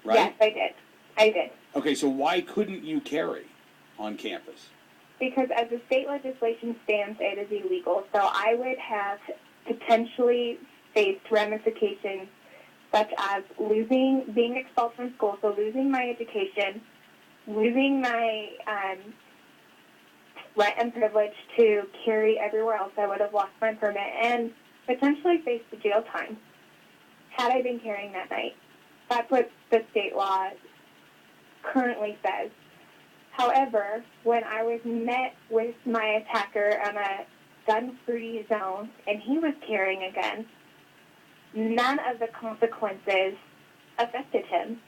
right? Yes, I did. I did. Okay, so why couldn't you carry on campus? Because as the state legislation stands, it is illegal. So I would have potentially faced ramifications such as being expelled from school, so losing my education, losing my right and privilege to carry everywhere else. I would have lost my permit and potentially faced the jail time had I been carrying that night. That's what the state law currently says. However, when I was met with my attacker on a gun-free zone and he was carrying a gun, none of the consequences affected him.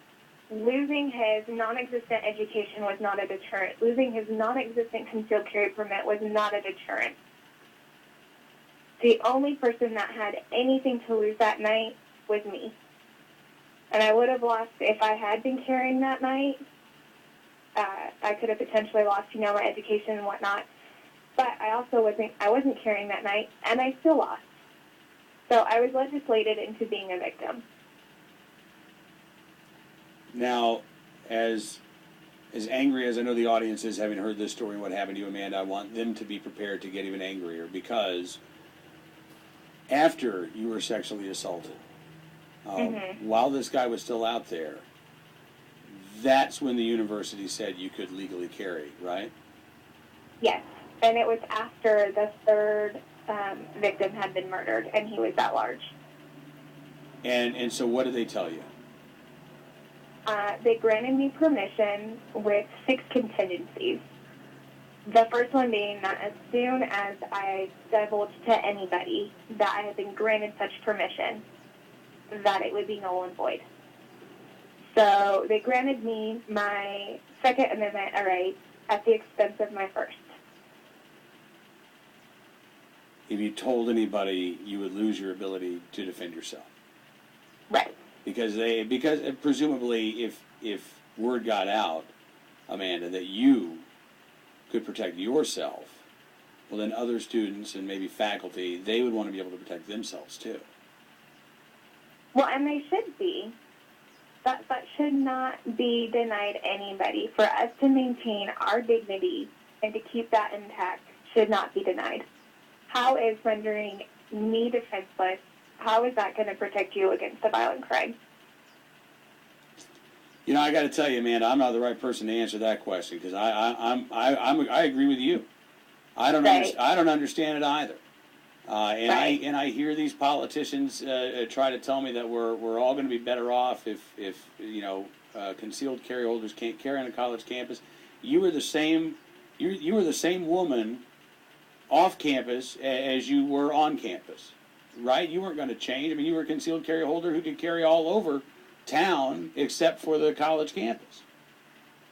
Losing his non-existent education was not a deterrent. Losing his non-existent concealed carry permit was not a deterrent. The only person that had anything to lose that night was me. And I would have lost, if I had been carrying that night, I could have potentially lost, my education and whatnot. But I wasn't carrying that night, and I still lost. So I was legislated into being a victim. Now, as angry as I know the audience is, having heard this story and what happened to you, Amanda, I want them to be prepared to get even angrier, because after you were sexually assaulted, while this guy was still out there, that's when the university said you could legally carry, right? Yes, and it was after the third victim had been murdered, and he was at large. And so what did they tell you? They granted me permission with 6 contingencies. The first one being that as soon as I divulged to anybody that I had been granted such permission, that it would be null and void. So they granted me my Second Amendment right at the expense of my first. If you told anybody, you would lose your ability to defend yourself. Right. Because presumably if word got out, Amanda, that you could protect yourself, well then other students and maybe faculty, they would want to be able to protect themselves too. Well, and they should be. That should not be denied anybody. For us to maintain our dignity and to keep that intact should not be denied. How is rendering me defenseless, how is that going to protect you against a violent crime? I got to tell you, Amanda, I'm not the right person to answer that question, because I agree with you. I don't understand it either. I hear these politicians try to tell me that we're all going to be better off if concealed carry holders can't carry on a college campus. You were the same woman off campus as you were on campus, right? You weren't going to change. I mean, you were a concealed carry holder who could carry all over town except for the college campus.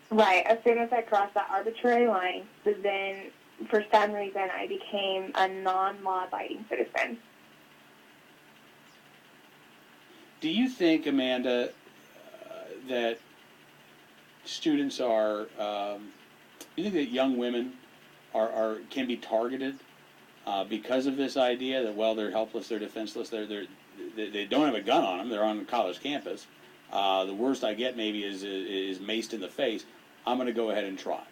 Right. As soon as I crossed that arbitrary line, then for some reason I became a non-law-abiding citizen. Do you think, Amanda, that students are? Do you think that young women can be targeted because of this idea that they're helpless, they're defenseless, they don't have a gun on them, they're on a college campus. The worst I get maybe is maced in the face. I'm going to go ahead and try.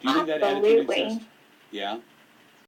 Do you think that attitude exists? Yeah.